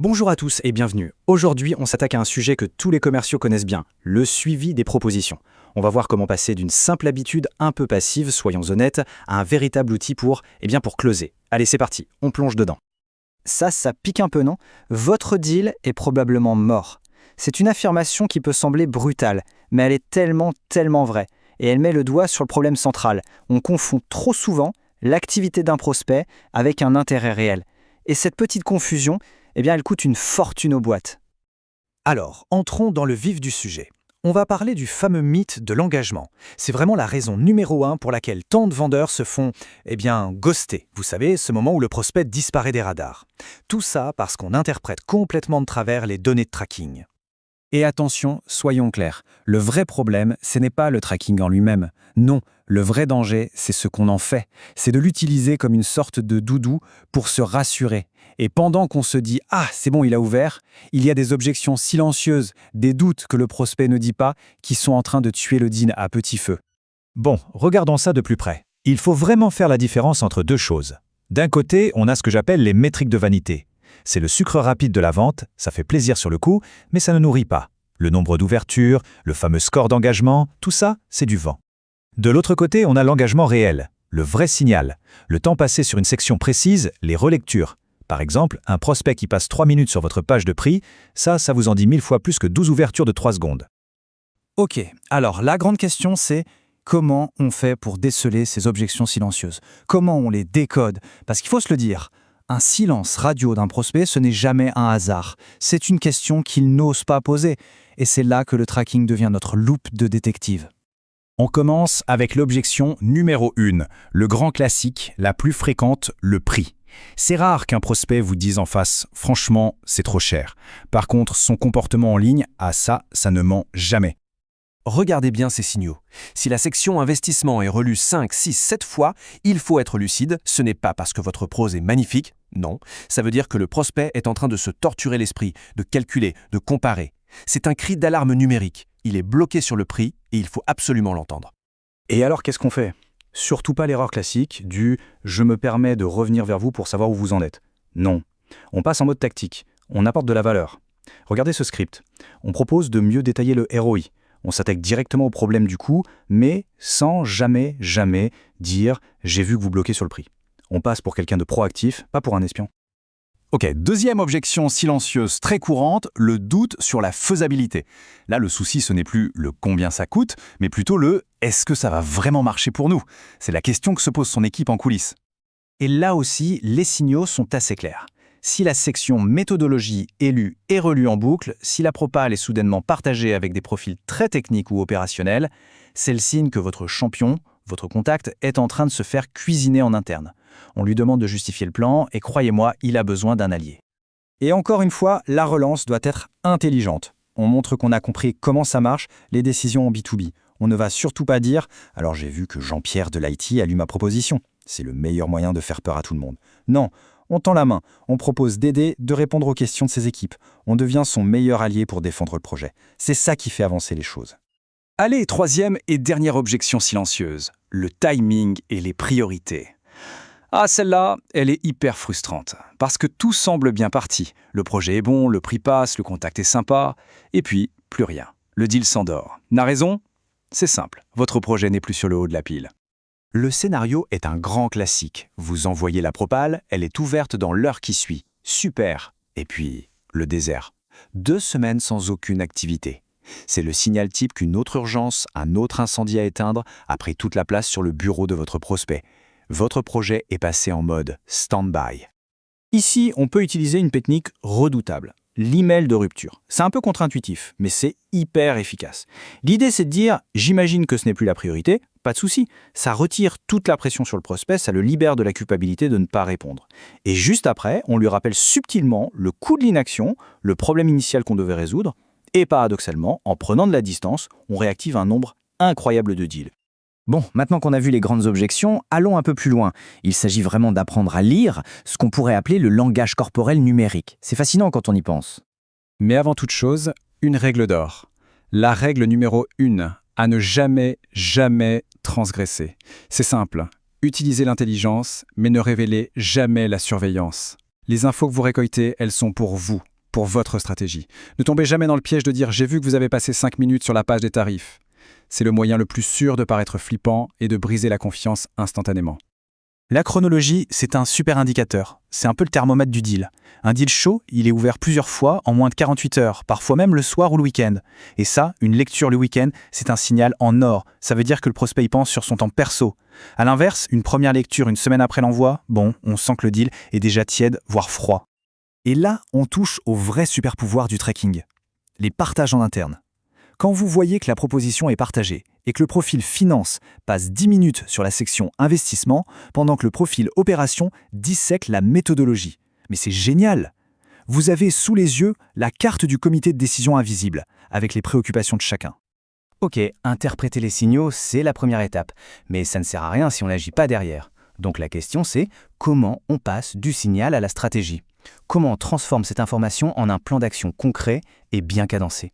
Bonjour à tous et bienvenue. Aujourd'hui, on s'attaque à un sujet que tous les commerciaux connaissent bien, le suivi des propositions. On va voir comment passer d'une simple habitude un peu passive, soyons honnêtes, à un véritable outil pour closer. Allez, c'est parti, on plonge dedans. Ça pique un peu, non? Votre deal est probablement mort. C'est une affirmation qui peut sembler brutale, mais elle est tellement vraie. Et elle met le doigt sur le problème central. On confond trop souvent l'activité d'un prospect avec un intérêt réel. Et cette petite confusion, elle coûte une fortune aux boîtes. Alors, entrons dans le vif du sujet. On va parler du fameux mythe de l'engagement. C'est vraiment la raison numéro 1 pour laquelle tant de vendeurs se font, ghoster. Vous savez, ce moment où le prospect disparaît des radars. Tout ça parce qu'on interprète complètement de travers les données de tracking. Et attention, soyons clairs, le vrai problème, ce n'est pas le tracking en lui-même. Non, le vrai danger, c'est ce qu'on en fait. C'est de l'utiliser comme une sorte de doudou pour se rassurer. Et pendant qu'on se dit « Ah, c'est bon, il a ouvert », il y a des objections silencieuses, des doutes que le prospect ne dit pas, qui sont en train de tuer le deal à petit feu. Bon, regardons ça de plus près. Il faut vraiment faire la différence entre deux choses. D'un côté, on a ce que j'appelle les métriques de vanité. C'est le sucre rapide de la vente, ça fait plaisir sur le coup, mais ça ne nourrit pas. Le nombre d'ouvertures, le fameux score d'engagement, tout ça, c'est du vent. De l'autre côté, on a l'engagement réel, le vrai signal, le temps passé sur une section précise, les relectures. Par exemple, un prospect qui passe 3 minutes sur votre page de prix, ça vous en dit 1000 fois plus que 12 ouvertures de 3 secondes. Ok, alors la grande question c'est comment on fait pour déceler ces objections silencieuses? Comment on les décode? Parce qu'il faut se le dire, un silence radio d'un prospect, ce n'est jamais un hasard. C'est une question qu'il n'ose pas poser. Et c'est là que le tracking devient notre loupe de détective. On commence avec l'objection numéro 1, le grand classique, la plus fréquente, le prix. C'est rare qu'un prospect vous dise en face « Franchement, c'est trop cher ». Par contre, son comportement en ligne, ça ne ment jamais. Regardez bien ces signaux. Si la section investissement est relue 5, 6, 7 fois, il faut être lucide. Ce n'est pas parce que votre prose est magnifique, non. Ça veut dire que le prospect est en train de se torturer l'esprit, de calculer, de comparer. C'est un cri d'alarme numérique. Il est bloqué sur le prix et il faut absolument l'entendre. Et alors, qu'est-ce qu'on fait? Surtout pas l'erreur classique du « je me permets de revenir vers vous pour savoir où vous en êtes ». Non. On passe en mode tactique. On apporte de la valeur. Regardez ce script. On propose de mieux détailler le ROI. On s'attaque directement au problème du coût, mais sans jamais dire « j'ai vu que vous bloquez sur le prix ». On passe pour quelqu'un de proactif, pas pour un espion. Ok, deuxième objection silencieuse très courante, le doute sur la faisabilité. Là, le souci, ce n'est plus le combien ça coûte, mais plutôt le est-ce que ça va vraiment marcher pour nous? C'est la question que se pose son équipe en coulisses. Et là aussi, les signaux sont assez clairs. Si la section méthodologie est lue et relue en boucle, si la propale est soudainement partagée avec des profils très techniques ou opérationnels, c'est le signe que votre champion, votre contact, est en train de se faire cuisiner en interne. On lui demande de justifier le plan et croyez-moi, il a besoin d'un allié. Et encore une fois, la relance doit être intelligente. On montre qu'on a compris comment ça marche, les décisions en B2B. On ne va surtout pas dire « alors j'ai vu que Jean-Pierre de l'IT a lu ma proposition ». C'est le meilleur moyen de faire peur à tout le monde. Non, on tend la main, on propose d'aider, de répondre aux questions de ses équipes. On devient son meilleur allié pour défendre le projet. C'est ça qui fait avancer les choses. Allez, troisième et dernière objection silencieuse, le timing et les priorités. Ah, celle-là, elle est hyper frustrante, parce que tout semble bien parti. Le projet est bon, le prix passe, le contact est sympa, et puis, plus rien. Le deal s'endort. La raison? C'est simple, votre projet n'est plus sur le haut de la pile. Le scénario est un grand classique. Vous envoyez la propale, elle est ouverte dans l'heure qui suit. Super. Et puis, le désert. 2 semaines sans aucune activité. C'est le signal type qu'une autre urgence, un autre incendie à éteindre a pris toute la place sur le bureau de votre prospect. Votre projet est passé en mode stand-by. Ici, on peut utiliser une technique redoutable, l'email de rupture. C'est un peu contre-intuitif, mais c'est hyper efficace. L'idée, c'est de dire « j'imagine que ce n'est plus la priorité », pas de souci. Ça retire toute la pression sur le prospect, ça le libère de la culpabilité de ne pas répondre. Et juste après, on lui rappelle subtilement le coût de l'inaction, le problème initial qu'on devait résoudre, et paradoxalement, en prenant de la distance, on réactive un nombre incroyable de deals. Bon, maintenant qu'on a vu les grandes objections, allons un peu plus loin. Il s'agit vraiment d'apprendre à lire ce qu'on pourrait appeler le langage corporel numérique. C'est fascinant quand on y pense. Mais avant toute chose, une règle d'or. La règle numéro 1, à ne jamais transgresser. C'est simple, utilisez l'intelligence, mais ne révélez jamais la surveillance. Les infos que vous récoltez, elles sont pour vous, pour votre stratégie. Ne tombez jamais dans le piège de dire « j'ai vu que vous avez passé 5 minutes sur la page des tarifs ». C'est le moyen le plus sûr de paraître flippant et de briser la confiance instantanément. La chronologie, c'est un super indicateur. C'est un peu le thermomètre du deal. Un deal chaud, il est ouvert plusieurs fois en moins de 48 heures, parfois même le soir ou le week-end. Et ça, une lecture le week-end, c'est un signal en or. Ça veut dire que le prospect y pense sur son temps perso. À l'inverse, une première lecture une semaine après l'envoi, bon, on sent que le deal est déjà tiède, voire froid. Et là, on touche au vrai super pouvoir du tracking. Les partages en interne. Quand vous voyez que la proposition est partagée et que le profil finance passe 10 minutes sur la section investissement pendant que le profil opération dissèque la méthodologie. Mais c'est génial! Vous avez sous les yeux la carte du comité de décision invisible, avec les préoccupations de chacun. Ok, interpréter les signaux, c'est la première étape, mais ça ne sert à rien si on n'agit pas derrière. Donc la question c'est comment on passe du signal à la stratégie? Comment on transforme cette information en un plan d'action concret et bien cadencé?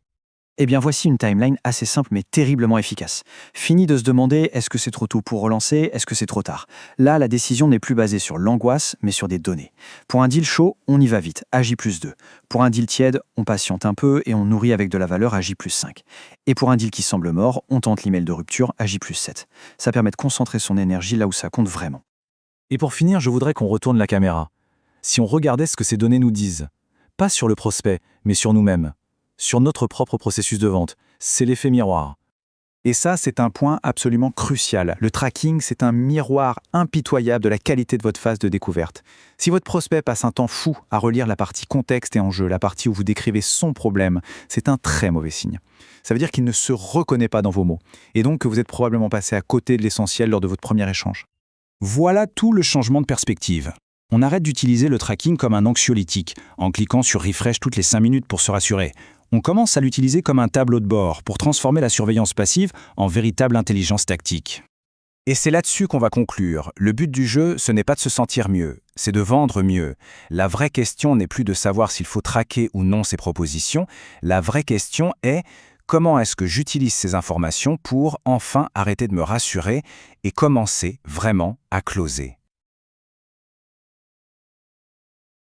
Eh bien voici une timeline assez simple mais terriblement efficace. Fini de se demander est-ce que c'est trop tôt pour relancer, est-ce que c'est trop tard. Là, la décision n'est plus basée sur l'angoisse mais sur des données. Pour un deal chaud, on y va vite, J+2. Pour un deal tiède, on patiente un peu et on nourrit avec de la valeur J+5. Et pour un deal qui semble mort, on tente l'email de rupture J+7. Ça permet de concentrer son énergie là où ça compte vraiment. Et pour finir, je voudrais qu'on retourne la caméra. Si on regardait ce que ces données nous disent, pas sur le prospect, mais sur nous-mêmes, sur notre propre processus de vente, c'est l'effet miroir. Et ça, c'est un point absolument crucial. Le tracking, c'est un miroir impitoyable de la qualité de votre phase de découverte. Si votre prospect passe un temps fou à relire la partie contexte et enjeu, la partie où vous décrivez son problème, c'est un très mauvais signe. Ça veut dire qu'il ne se reconnaît pas dans vos mots, et donc que vous êtes probablement passé à côté de l'essentiel lors de votre premier échange. Voilà tout le changement de perspective. On arrête d'utiliser le tracking comme un anxiolytique, en cliquant sur refresh toutes les 5 minutes pour se rassurer. On commence à l'utiliser comme un tableau de bord pour transformer la surveillance passive en véritable intelligence tactique. Et c'est là-dessus qu'on va conclure. Le but du jeu, ce n'est pas de se sentir mieux, c'est de vendre mieux. La vraie question n'est plus de savoir s'il faut traquer ou non ces propositions. La vraie question est comment est-ce que j'utilise ces informations pour enfin arrêter de me rassurer et commencer vraiment à closer.